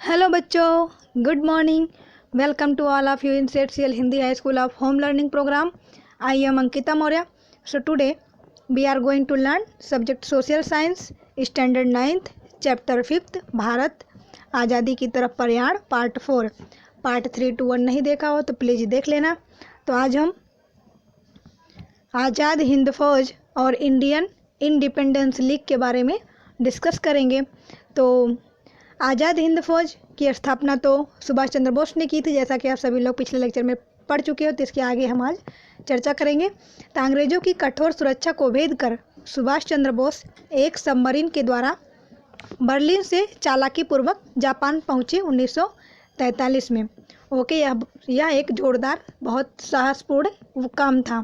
Hello बच्चों, good morning. Welcome to all of you in set Hindi high school of home learning programme. I am Ankita Maurya. So today we are going to learn subject social science, standard 9th, chapter 5th, Bharat आज़ादी की तरफ प्रयाण, part 4। Part 3 to 1 नहीं देखा हो तो please देख लेना। तो आज हम आज़ाद हिंद फौज और इंडियन इंडिपेंडेंस लीग के बारे में डिस्कस करेंगे। तो आज़ाद हिंद फौज की स्थापना तो सुभाष चंद्र बोस ने की थी, जैसा कि आप सभी लोग पिछले लेक्चर में पढ़ चुके हो। तो इसके आगे हम आज चर्चा करेंगे। तो अंग्रेजों की कठोर सुरक्षा को भेद कर सुभाष चंद्र बोस एक सबमरीन के द्वारा बर्लिन से चालाकी पूर्वक जापान पहुंचे 1943 में। ओके, यह एक जोरदार, बहुत साहसपूर्ण काम था।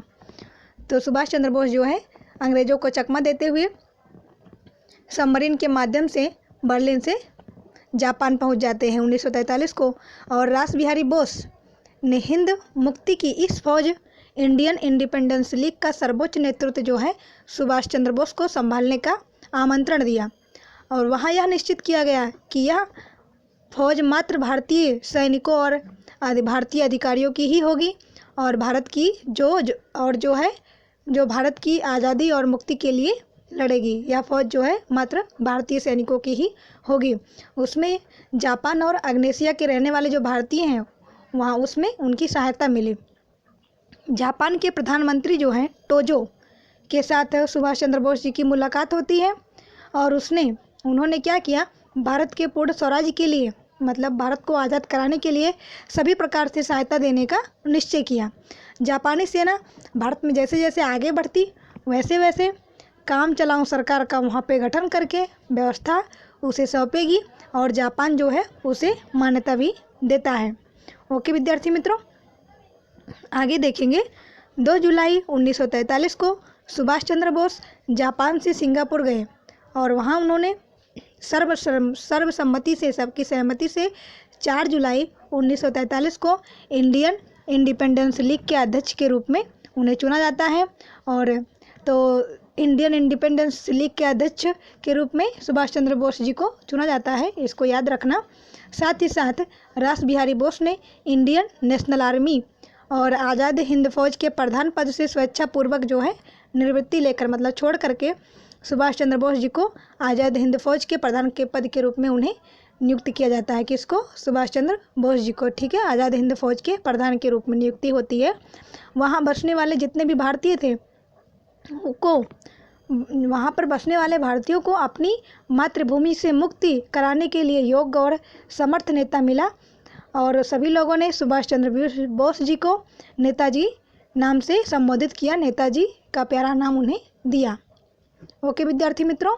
तो सुभाष चंद्र बोस जो है अंग्रेजों को चकमा देते हुए सबमरीन के माध्यम से बर्लिन से जापान पहुंच जाते हैं 1943 को। और रास बिहारी बोस ने हिंद मुक्ति की इस फौज इंडियन इंडिपेंडेंस लीग का सर्वोच्च नेतृत्व जो है सुभाष चंद्र बोस को संभालने का आमंत्रण दिया। और वहां यह निश्चित किया गया कि यह फौज मात्र भारतीय सैनिकों और भारतीय अधिकारियों की ही होगी और भारत की जो भारत की आज़ादी और मुक्ति के लिए लड़ेगी। यह फौज जो है मात्र भारतीय सैनिकों की ही होगी। उसमें जापान और अग्नेशिया के रहने वाले जो भारतीय हैं वहाँ उसमें उनकी सहायता मिली। जापान के प्रधानमंत्री जो हैं टोजो के साथ सुभाष चंद्र बोस जी की मुलाकात होती है और उन्होंने क्या किया, भारत के पूर्ण स्वराज्य के लिए, मतलब भारत को आज़ाद कराने के लिए सभी प्रकार से सहायता देने का निश्चय किया। जापानी सेना भारत में जैसे जैसे आगे बढ़ती वैसे वैसे काम चलाऊं सरकार का वहाँ पे गठन करके व्यवस्था उसे सौंपेगी और जापान जो है उसे मान्यता भी देता है। ओके विद्यार्थी मित्रों, आगे देखेंगे। 2 जुलाई 1943 को सुभाष चंद्र बोस जापान से सिंगापुर गए और वहाँ उन्होंने सर्वसम्मति से, सबकी सहमति से 4 जुलाई 1943 को इंडियन इंडिपेंडेंस लीग के अध्यक्ष के रूप में उन्हें चुना जाता है। और तो इंडियन इंडिपेंडेंस लीग के अध्यक्ष के रूप में सुभाष चंद्र बोस जी को चुना जाता है, इसको याद रखना। साथ ही साथ रास बिहारी बोस ने इंडियन नेशनल आर्मी और आज़ाद हिंद फौज के प्रधान पद से स्वेच्छापूर्वक जो है निवृत्ति लेकर, मतलब छोड़ करके सुभाष चंद्र बोस जी को आज़ाद हिंद फौज के प्रधान के पद के रूप में उन्हें नियुक्त किया जाता है। किसको? सुभाष चंद्र बोस जी को। ठीक है, आज़ाद हिंद फौज के प्रधान के रूप में नियुक्ति होती है। वहाँ बसने वाले जितने भी भारतीय थे वहाँ पर बसने वाले भारतीयों को अपनी मातृभूमि से मुक्ति कराने के लिए योग्य और समर्थ नेता मिला और सभी लोगों ने सुभाष चंद्र बोस जी को नेताजी नाम से संबोधित किया, नेताजी का प्यारा नाम उन्हें दिया। ओके विद्यार्थी मित्रों,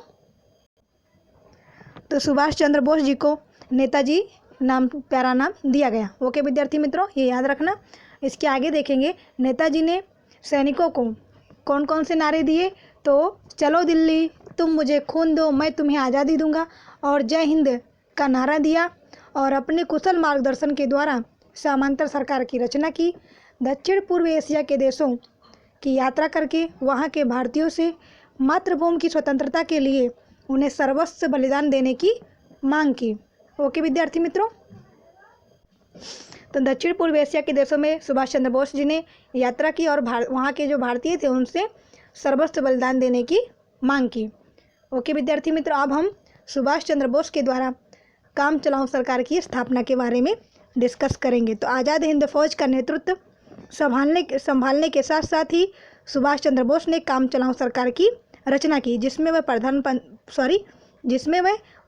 तो सुभाष चंद्र बोस जी को नेताजी नाम, प्यारा नाम दिया गया। ओके विद्यार्थी मित्रों, ये याद रखना। इसके आगे देखेंगे नेताजी ने सैनिकों को कौन कौन से नारे दिए। तो चलो दिल्ली, तुम मुझे खून दो, मैं तुम्हें आज़ादी दूंगा और जय हिंद का नारा दिया और अपने कुशल मार्गदर्शन के द्वारा समांतर सरकार की रचना की। दक्षिण पूर्व एशिया के देशों की यात्रा करके वहाँ के भारतीयों से मातृभूमि की स्वतंत्रता के लिए उन्हें सर्वस्व बलिदान देने की मांग की। ओके विद्यार्थी मित्रों, तो दक्षिण पूर्व एशिया के देशों में सुभाष चंद्र बोस जी ने यात्रा की और वहाँ के जो भारतीय थे उनसे सर्वस्व बलिदान देने की मांग की। ओके विद्यार्थी मित्रों, अब हम सुभाष चंद्र बोस के द्वारा काम चलाऊ सरकार की स्थापना के बारे में डिस्कस करेंगे। तो आज़ाद हिंद फौज का नेतृत्व संभालने के साथ साथ ही सुभाष चंद्र बोस ने काम चलाऊ सरकार की रचना की, जिसमें वह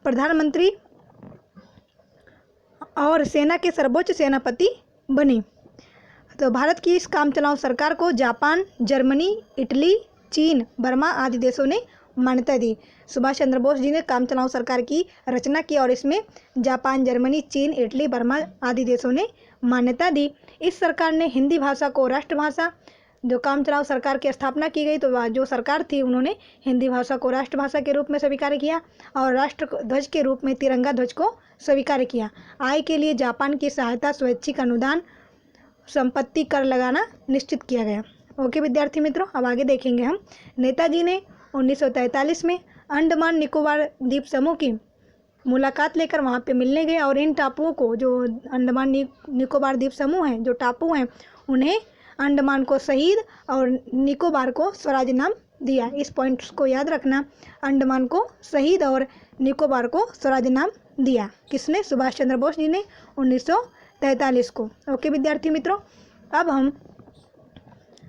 प्रधानमंत्री और सेना के सर्वोच्च सेनापति बने। तो भारत की इस काम चलाऊ सरकार को जापान, जर्मनी, इटली, चीन, बर्मा आदि देशों ने मान्यता दी। सुभाष चंद्र बोस जी ने काम चलाऊ सरकार की रचना की और इसमें जापान, जर्मनी, चीन, इटली, बर्मा आदि देशों ने मान्यता दी। इस सरकार ने हिंदी भाषा को राष्ट्रभाषा, जो काम चलाऊ सरकार की स्थापना की गई तो जो सरकार थी उन्होंने हिंदी भाषा को राष्ट्रभाषा के रूप में स्वीकार किया और राष्ट्र ध्वज के रूप में तिरंगा ध्वज को स्वीकार किया। आय के लिए जापान की सहायता, स्वैच्छिक अनुदान, संपत्ति कर लगाना निश्चित किया गया। ओके विद्यार्थी मित्रों, अब आगे देखेंगे हम। नेताजी ने 1943 में अंडमान निकोबार द्वीप समूह की मुलाकात लेकर वहाँ पे मिलने गए और इन टापुओं को, जो अंडमान निकोबार द्वीप समूह हैं, जो टापू हैं, उन्हें अंडमान को शहीद और निकोबार को स्वराज नाम दिया। इस पॉइंट्स को याद रखना, अंडमान को शहीद और निकोबार को स्वराज नाम दिया। किसने? सुभाष चंद्र बोस जी ने 1943 को। ओके विद्यार्थी मित्रों, अब हम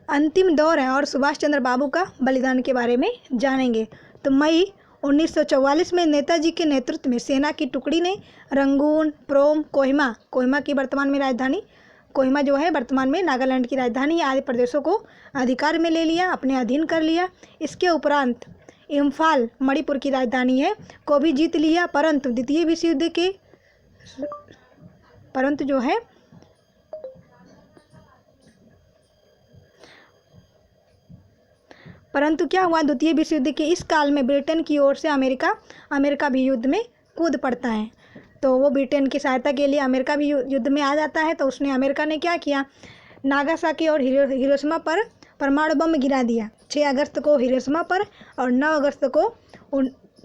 अंतिम दौर है और सुभाष चंद्र बाबू का बलिदान के बारे में जानेंगे। तो मई 1944 में नेताजी के नेतृत्व में सेना की टुकड़ी ने रंगून, प्रोम, कोहिमा की वर्तमान में राजधानी, कोहिमा जो है वर्तमान में नागालैंड की राजधानी, आदि प्रदेशों को अधिकार में ले लिया, अपने अधीन कर लिया। इसके उपरांत इम्फाल, मणिपुर की राजधानी है, को भी जीत लिया। परंतु द्वितीय विश्व युद्ध के परंतु क्या हुआ, द्वितीय विश्व युद्ध के इस काल में ब्रिटेन की ओर से अमेरिका भी युद्ध में कूद पड़ता है। तो वो ब्रिटेन की सहायता के लिए अमेरिका भी युद्ध में आ जाता है। तो उसने, अमेरिका ने क्या किया, नागासाकी और हिरोशिमा पर परमाणु बम गिरा दिया। 6 अगस्त को हिरोशिमा पर और 9 अगस्त को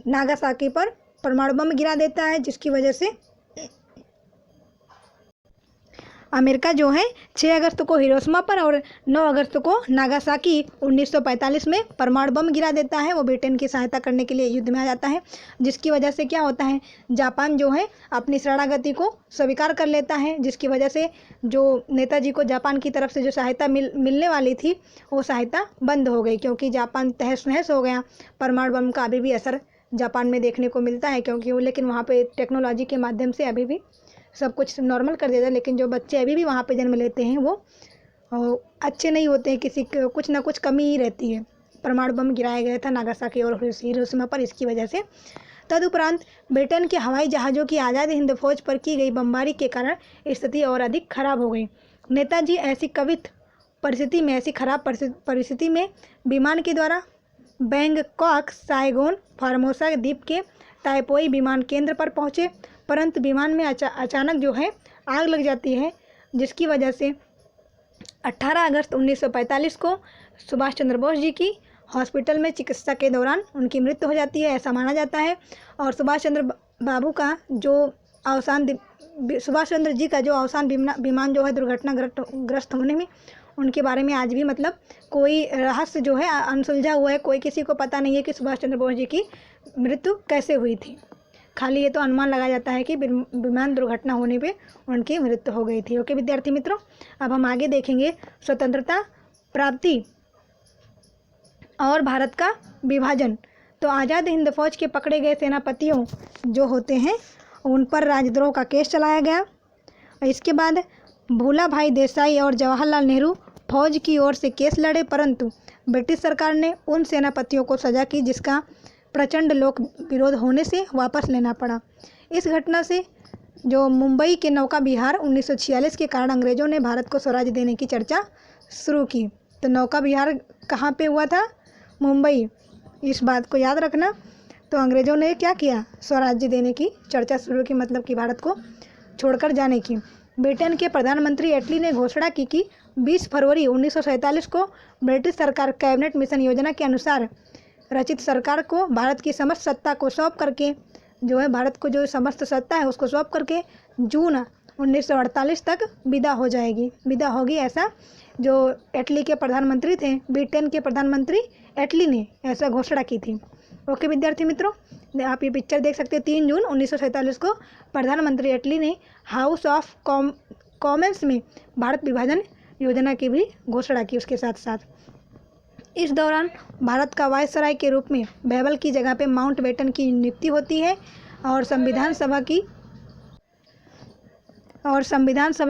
नागासाकी पर परमाणु बम गिरा देता है, जिसकी वजह से अमेरिका जो है 6 अगस्त को हिरोशिमा पर और 9 अगस्त को नागासाकी 1945 में परमाणु बम गिरा देता है। वो ब्रिटेन की सहायता करने के लिए युद्ध में आ जाता है, जिसकी वजह से क्या होता है, जापान जो है अपनी शरणागति को स्वीकार कर लेता है, जिसकी वजह से जो नेताजी को जापान की तरफ से जो सहायता मिलने वाली थी, वो सहायता बंद हो गई, क्योंकि जापान तहस नहस हो गया। परमाणु बम का अभी भी असर जापान में देखने को मिलता है, क्योंकि वो, लेकिन वहाँ पे टेक्नोलॉजी के माध्यम से अभी भी सब कुछ नॉर्मल कर देता है। लेकिन जो बच्चे अभी भी वहाँ पे जन्म लेते हैं वो अच्छे नहीं होते हैं, किसी कुछ ना कुछ कमी ही रहती है। परमाणु बम गिराया गया था नागासाकी और हिरोशिमा पर, इसकी वजह से। तदुपरांत ब्रिटेन के हवाई जहाज़ों की आज़ाद हिंद फौज पर की गई बमबारी के कारण स्थिति और अधिक खराब हो गई। नेताजी ऐसी खराब परिस्थिति में विमान के द्वारा बैंकॉक, साइगोन, फार्मोसा द्वीप के ताइपोई विमान केंद्र पर पहुँचे, परंतु विमान में अचानक जो है आग लग जाती है, जिसकी वजह से 18 अगस्त 1945 को सुभाष चंद्र बोस जी की हॉस्पिटल में चिकित्सा के दौरान उनकी मृत्यु हो जाती है, ऐसा माना जाता है। और सुभाष चंद्र जी का जो अवसान विमान जो है दुर्घटनाग्रस्त होने में, उनके बारे में आज भी मतलब कोई रहस्य जो है अनसुलझा हुआ है। कोई किसी को पता नहीं है कि सुभाष चंद्र बोस जी की मृत्यु कैसे हुई थी। खाली ये तो अनुमान लगाया जाता है कि विमान दुर्घटना होने पे उनकी मृत्यु हो गई थी। ओके विद्यार्थी मित्रों, अब हम आगे देखेंगे स्वतंत्रता प्राप्ति और भारत का विभाजन। तो आज़ाद हिंद फौज के पकड़े गए सेनापतियों जो होते हैं, उन पर राजद्रोह का केस चलाया गया। इसके बाद भूला भाई देसाई और जवाहरलाल नेहरू फौज की ओर से केस लड़े, परंतु ब्रिटिश सरकार ने उन सेनापतियों को सजा की, जिसका प्रचंड लोक विरोध होने से वापस लेना पड़ा। इस घटना से जो मुंबई के नौका विहार 1946 के कारण अंग्रेज़ों ने भारत को स्वराज देने की चर्चा शुरू की। तो नौका विहार कहाँ पे हुआ था? मुंबई। इस बात को याद रखना। तो अंग्रेज़ों ने क्या किया? स्वराज्य देने की चर्चा शुरू की, मतलब कि भारत को छोड़कर जाने की। ब्रिटेन के प्रधानमंत्री एटली ने घोषणा की कि 20 फरवरी 1947 को ब्रिटिश सरकार कैबिनेट मिशन योजना के अनुसार रचित सरकार को भारत की समस्त सत्ता को सौंप करके, जो है भारत को जो समस्त सत्ता है उसको सौंप करके जून 1948 तक विदा होगी। ऐसा जो एटली के प्रधानमंत्री थे, ब्रिटेन के प्रधानमंत्री एटली ने ऐसा घोषणा की थी। ओके विद्यार्थी मित्रों, आप ये पिक्चर देख सकते हैं। 3 जून 1947 को प्रधानमंत्री एटली ने हाउस ऑफ कॉमन्स में भारत विभाजन योजना की भी घोषणा की। उसके साथ साथ इस दौरान भारत का वायसराय के रूप में बैबल की जगह पे माउंटबेटन की नियुक्ति होती है और संविधान सभा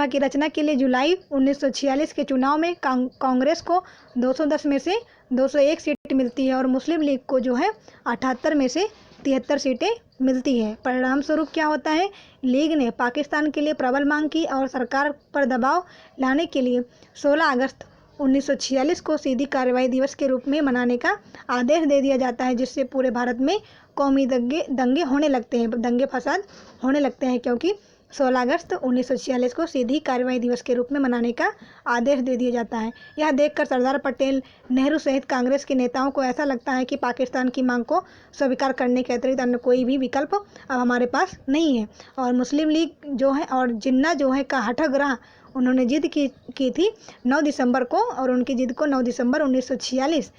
की रचना के लिए जुलाई 1946 के चुनाव में कांग्रेस को 210 में से 201 सीट मिलती है और मुस्लिम लीग को जो है 78 में से 73 सीटें मिलती है। परिणाम स्वरूप क्या होता है? लीग ने पाकिस्तान के लिए प्रबल मांग की और सरकार पर दबाव लाने के लिए 16 अगस्त 1946 को सीधी कार्रवाई दिवस के रूप में मनाने का आदेश दे दिया जाता है, जिससे पूरे भारत में कौमी दंगे होने लगते हैं, दंगे फसाद होने लगते हैं, क्योंकि 16 अगस्त 1946 को सीधी कार्रवाई दिवस के रूप में मनाने का आदेश दे दिया जाता है। यह देखकर सरदार पटेल, नेहरू सहित कांग्रेस के नेताओं को ऐसा लगता है कि पाकिस्तान की मांग को स्वीकार करने के अतिरिक्त अन्य कोई भी विकल्प अब हमारे पास नहीं है। और मुस्लिम लीग जो है और जिन्ना जो है का हठग्राह उन्होंने जिद की थी 9 दिसंबर को, और उनकी जिद को 9 दिसंबर 1946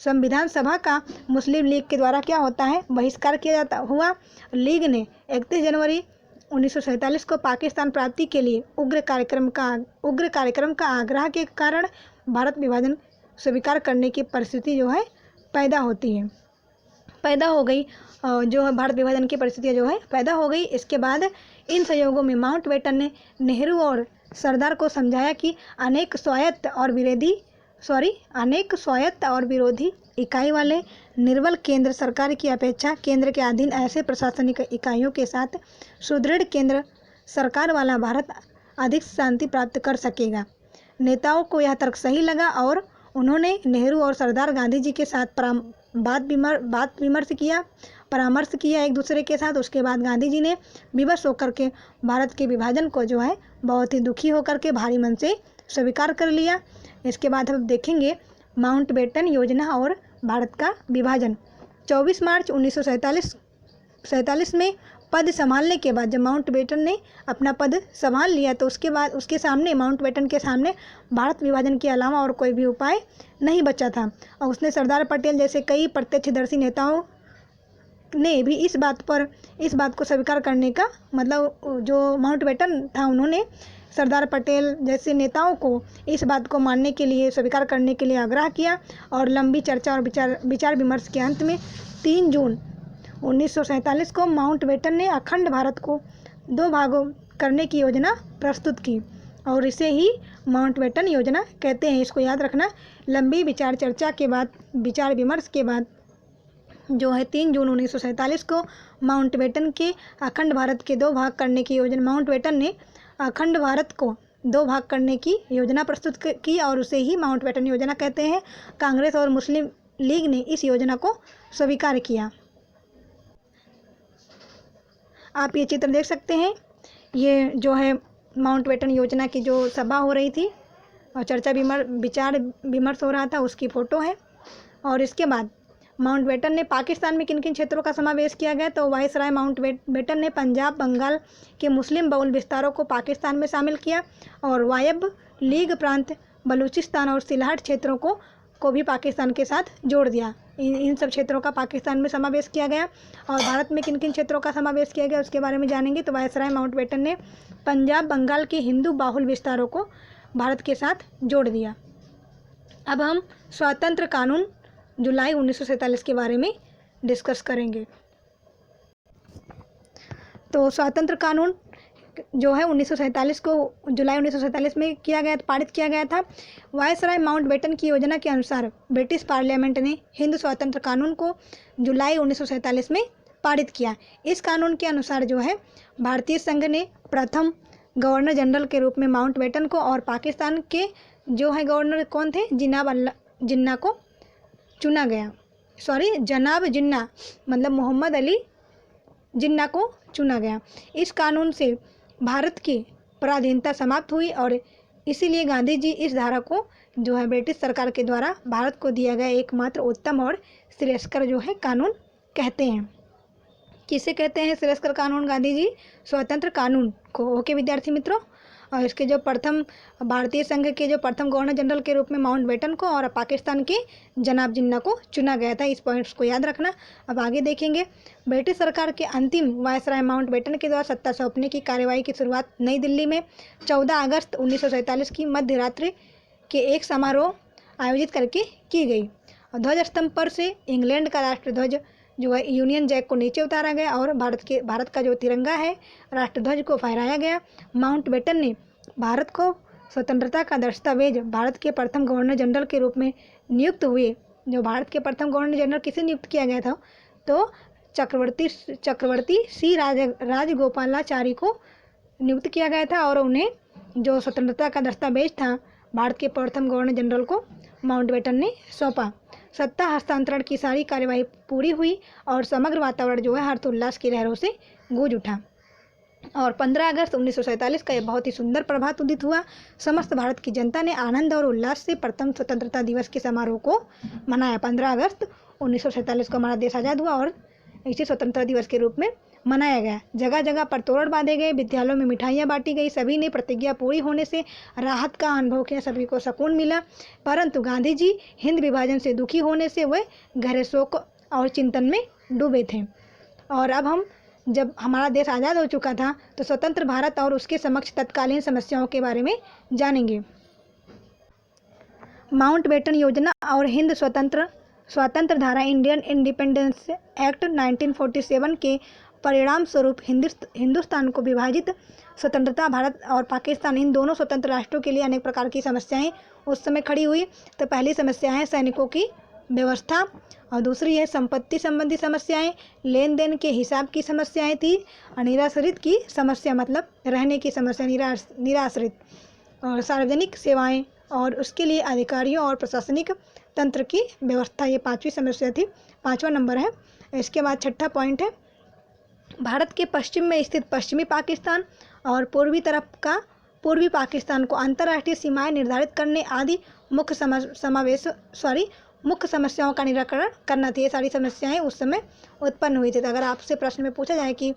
संविधान सभा का मुस्लिम लीग के द्वारा क्या होता है, बहिष्कार किया जाता हुआ। लीग ने 31 जनवरी 1947 को पाकिस्तान प्राप्ति के लिए उग्र कार्यक्रम का आग्रह के कारण भारत विभाजन स्वीकार करने की परिस्थिति जो है पैदा हो गई। जो है भारत विभाजन की परिस्थितियाँ जो है पैदा हो गई। इसके बाद इन संयोगों में माउंटबेटन ने नेहरू और सरदार को समझाया कि अनेक स्वायत्त और विरोधी इकाई वाले निर्बल केंद्र सरकार की अपेक्षा केंद्र के अधीन ऐसे प्रशासनिक इकाइयों के साथ सुदृढ़ केंद्र सरकार वाला भारत अधिक शांति प्राप्त कर सकेगा। नेताओं को यह तर्क सही लगा और उन्होंने नेहरू और सरदार गांधी जी के साथ परामर्श किया एक दूसरे के साथ। उसके बाद गांधी जी ने विवश होकर के भारत के विभाजन को जो है बहुत ही दुखी होकर के भारी मन से स्वीकार कर लिया। इसके बाद हम देखेंगे माउंटबेटन योजना और भारत का विभाजन। 24 मार्च 1947 में पद संभालने के बाद जब माउंटबेटन ने अपना पद संभाल लिया तो उसके बाद माउंटबेटन के सामने भारत विभाजन के अलावा और कोई भी उपाय नहीं बचा था। और उसने सरदार पटेल जैसे कई प्रत्यक्षदर्शी नेताओं ने भी इस बात को स्वीकार करने का मतलब जो माउंटबेटन था, उन्होंने सरदार पटेल जैसे नेताओं को इस बात को मानने के लिए स्वीकार करने के लिए आग्रह किया। और लंबी चर्चा और विचार विमर्श के अंत में 3 जून 1947 को माउंटबेटन ने अखंड भारत को 2 भागों करने की योजना प्रस्तुत की और इसे ही माउंटबेटन योजना कहते हैं। इसको याद रखना। लंबी विचार विमर्श के बाद जो है 3 जून 1947 को माउंटबेटन के अखंड भारत के 2 भाग करने की योजना माउंटबेटन ने अखंड भारत को 2 भाग करने की योजना प्रस्तुत की और उसे ही माउंटबेटन योजना कहते हैं। कांग्रेस और मुस्लिम लीग ने इस योजना को स्वीकार किया। आप ये चित्र देख सकते हैं, ये जो है माउंटबेटन योजना की जो सभा हो रही थी और विचार विमर्श हो रहा था, उसकी फ़ोटो है। और इसके बाद माउंटबेटन ने पाकिस्तान में किन किन क्षेत्रों का समावेश किया गया, तो वायसराय माउंटबेटन ने पंजाब बंगाल के मुस्लिम बहुल विस्तारों को पाकिस्तान में शामिल किया और वायव्य लीग प्रांत बलूचिस्तान और सिलहट क्षेत्रों को भी पाकिस्तान के साथ जोड़ दिया। इन सब क्षेत्रों का पाकिस्तान में समावेश किया गया। और भारत में किन किन क्षेत्रों का समावेश किया गया उसके बारे में जानेंगे। तो वायसराय माउंटबेटन ने पंजाब बंगाल के हिंदू बाहुल विस्तारों को भारत के साथ जोड़ दिया। अब हम स्वतंत्र कानून जुलाई 1947 के बारे में डिस्कस करेंगे। तो स्वतंत्र कानून जो है 1947 को जुलाई 1947 में पारित किया गया था। वायसराय माउंटबेटन की योजना के अनुसार ब्रिटिश पार्लियामेंट ने हिंद स्वतंत्र कानून को जुलाई 1947 में पारित किया। इस कानून के अनुसार जो है भारतीय संघ ने प्रथम गवर्नर जनरल के रूप में माउंटबेटन को और पाकिस्तान के जो है गवर्नर कौन थे, जनाब जिन्ना मतलब मोहम्मद अली जिन्ना को चुना गया। इस कानून से भारत की पराधीनता समाप्त हुई और इसीलिए गांधी जी इस धारा को जो है ब्रिटिश सरकार के द्वारा भारत को दिया गया एकमात्र उत्तम और श्रेयस्कर जो है कानून कहते हैं। किसे कहते हैं श्रेयस्कर कानून? गांधी जी स्वतंत्र कानून को। ओके विद्यार्थी मित्रों, और इसके जो प्रथम भारतीय संघ के जो प्रथम गवर्नर जनरल के रूप में माउंटबेटन को और पाकिस्तान के जनाब जिन्ना को चुना गया था। इस पॉइंट्स को याद रखना। अब आगे देखेंगे। ब्रिटिश सरकार के अंतिम वायसराय माउंटबेटन के द्वारा सत्ता सौंपने की कार्यवाही की शुरुआत नई दिल्ली में 14 अगस्त 1947 की मध्य रात्रि के एक समारोह आयोजित करके की गई। और ध्वज स्तंभ पर से इंग्लैंड का राष्ट्रध्वज जो है यूनियन जैक को नीचे उतारा गया और भारत का जो तिरंगा है राष्ट्रध्वज को फहराया गया। माउंटबेटन ने भारत को स्वतंत्रता का दस्तावेज भारत के प्रथम गवर्नर जनरल के रूप में नियुक्त हुए। जो भारत के प्रथम गवर्नर जनरल किसे नियुक्त किया गया था, तो चक्रवर्ती सी राजगोपालाचारी को नियुक्त किया गया था और उन्हें जो स्वतंत्रता का दस्तावेज था भारत के प्रथम गवर्नर जनरल को माउंटबेटन ने सौंपा। सत्ता हस्तांतरण की सारी कार्यवाही पूरी हुई और समग्र वातावरण जो है हर्षोल्लास की लहरों से गूंज उठा। और 15 अगस्त 1947 का यह बहुत ही सुंदर प्रभात उदित हुआ। समस्त भारत की जनता ने आनंद और उल्लास से प्रथम स्वतंत्रता दिवस के समारोह को मनाया। 15 अगस्त 1947 को हमारा देश आज़ाद हुआ और इसे स्वतंत्रता दिवस के रूप में मनाया गया। जगह जगह पर तोरण बांधे गए, विद्यालयों में मिठाइयाँ बांटी गई, सभी ने प्रतिज्ञा पूरी होने से राहत का अनुभव किया, सभी को सुकून मिला। परंतु गांधी जी हिंद विभाजन से दुखी होने से वे गहरे शोक और चिंतन में डूबे थे। और अब जब हमारा देश आज़ाद हो चुका था तो स्वतंत्र भारत और उसके समक्ष तत्कालीन समस्याओं के बारे में जानेंगे। माउंटबेटन योजना और हिंद स्वातंत्र धारा इंडियन इंडिपेंडेंस एक्ट 1947 के परिणाम स्वरूप हिंदुस्तान को विभाजित स्वतंत्रता भारत और पाकिस्तान इन दोनों स्वतंत्र राष्ट्रों के लिए अनेक प्रकार की समस्याएं उस समय खड़ी हुई। तो पहली समस्या है सैनिकों की व्यवस्था और दूसरी है संपत्ति संबंधी समस्याएं, लेन देन के हिसाब की समस्याएं थी और निराश्रित की समस्या मतलब रहने की समस्या, निराश्रित और सार्वजनिक सेवाएं और उसके लिए अधिकारियों और प्रशासनिक तंत्र की व्यवस्था, ये पांचवी समस्या थी, 5वां नंबर है। इसके बाद छठा पॉइंट है भारत के पश्चिम में स्थित पश्चिमी पाकिस्तान और पूर्वी पाकिस्तान को अंतर्राष्ट्रीय सीमाएं निर्धारित करने आदि मुख्य समस्याओं का निराकरण करना थी। ये सारी समस्याएं उस समय उत्पन्न हुई थी। तो अगर आपसे प्रश्न में पूछा जाए कि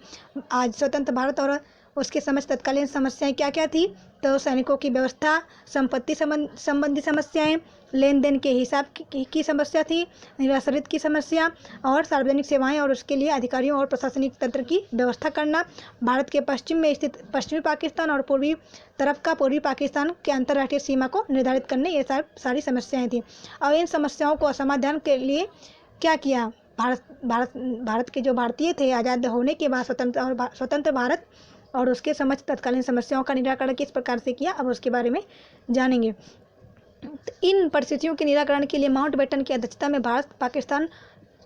आज स्वतंत्र भारत और उसके समझ तत्कालीन समस्याएं क्या क्या थी, तो सैनिकों की व्यवस्था, संपत्ति संबंधी समस्याएं, लेन देन के हिसाब की समस्या थी, निराश्रित की समस्या और सार्वजनिक सेवाएं और उसके लिए अधिकारियों और प्रशासनिक तंत्र की व्यवस्था करना, भारत के पश्चिम में स्थित पश्चिमी पाकिस्तान और पूर्वी पाकिस्तान के अंतर्राष्ट्रीय सीमा को निर्धारित करने, ये सारी समस्याएं थी। और इन समस्याओं को समाधान के लिए क्या किया भारत के जो भारतीय थे आज़ाद होने के बाद स्वतंत्र भारत और उसके समझ तत्कालीन समस्याओं का निराकरण किस प्रकार से किया, अब उसके बारे में जानेंगे। इन परिस्थितियों के निराकरण के लिए माउंटबेटन की अध्यक्षता में भारत पाकिस्तान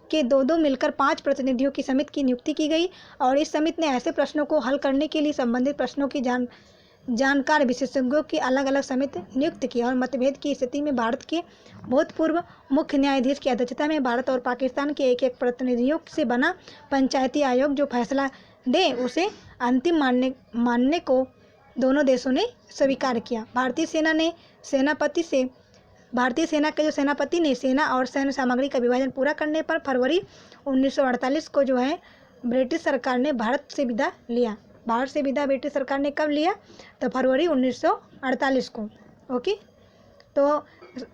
के दो मिलकर 5 प्रतिनिधियों की समिति की नियुक्ति की गई और इस समिति ने ऐसे प्रश्नों को हल करने के लिए संबंधित प्रश्नों की जानकार विशेषज्ञों की अलग अलग समिति नियुक्त की। और मतभेद की स्थिति में भारत के भूतपूर्व मुख्य न्यायाधीश की अध्यक्षता में भारत और पाकिस्तान के एक प्रतिनिधियों से बना पंचायती आयोग जो फैसला दे उसे अंतिम मानने को दोनों देशों ने स्वीकार किया। भारतीय सेना के जो सेनापति ने सेना और सैन्य सामग्री का विभाजन पूरा करने पर फरवरी 1948 को जो है ब्रिटिश सरकार ने भारत से विदा लिया। ब्रिटिश सरकार ने कब लिया, तो फरवरी 1948 को। ओके, तो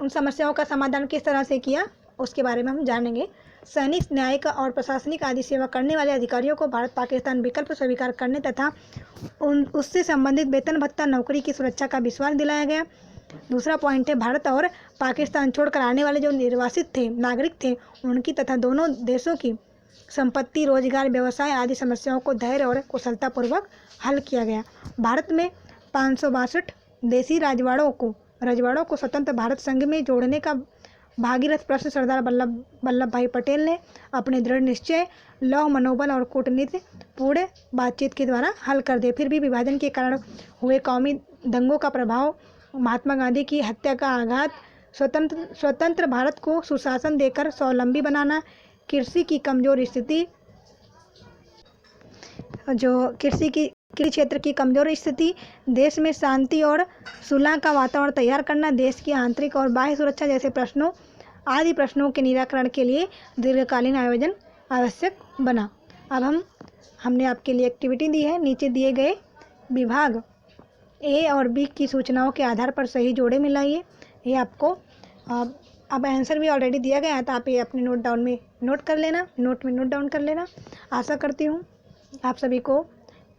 उन समस्याओं का समाधान किस तरह से किया उसके बारे में हम जानेंगे। सैनिक, न्यायिक और प्रशासनिक आदि सेवा करने वाले अधिकारियों को भारत पाकिस्तान विकल्प स्वीकार करने तथा उससे संबंधित वेतन भत्ता, नौकरी की सुरक्षा का विश्वास दिलाया गया। दूसरा पॉइंट है भारत और पाकिस्तान छोड़कर आने वाले जो निर्वासित नागरिक थे उनकी तथा दोनों देशों की संपत्ति, रोजगार, व्यवसाय आदि समस्याओं को धैर्य और कुशलतापूर्वक हल किया गया। भारत में 562 देसी रजवाड़ों को स्वतंत्र भारत संघ में जोड़ने का भागीरथ प्रश्न सरदार वल्लभ भाई पटेल ने अपने दृढ़ निश्चय, लौह मनोबल और कूटनीति पूर्ण बातचीत के द्वारा हल कर दिए। फिर भी विभाजन के कारण हुए कौमी दंगों का प्रभाव, महात्मा गांधी की हत्या का आघात, स्वतंत्र भारत को सुशासन देकर स्वावलंबी बनाना, कृषि क्षेत्र की कमजोर स्थिति, देश में शांति और सुलह का वातावरण तैयार करना, देश की आंतरिक और बाह्य सुरक्षा जैसे प्रश्नों के निराकरण के लिए दीर्घकालीन आयोजन आवश्यक बना। अब हमने आपके लिए एक्टिविटी दी है। नीचे दिए गए विभाग ए और बी की सूचनाओं के आधार पर सही जोड़े मिलाइए। ये आपको अब आंसर भी ऑलरेडी दिया गया है, तो आप ये अपने नोट में नोट डाउन कर लेना। आशा करती हूँ आप सभी को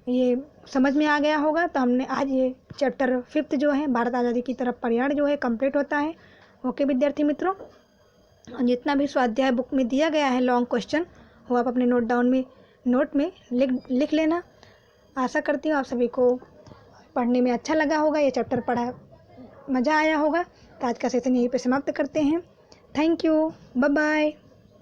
ये समझ में आ गया होगा। तो हमने आज ये चैप्टर 5 जो है भारत आज़ादी की तरफ प्रयाण जो है कंप्लीट होता है। ओके विद्यार्थी मित्रों, जितना भी स्वाध्याय बुक में दिया गया है लॉन्ग क्वेश्चन वो आप अपने नोट में लिख लेना। आशा करती हूँ आप सभी को पढ़ने में अच्छा लगा होगा, ये चैप्टर पढ़ा मज़ा आया होगा। तो आज का सेशन यहीं पे समाप्त करते हैं। Thank you, bye bye.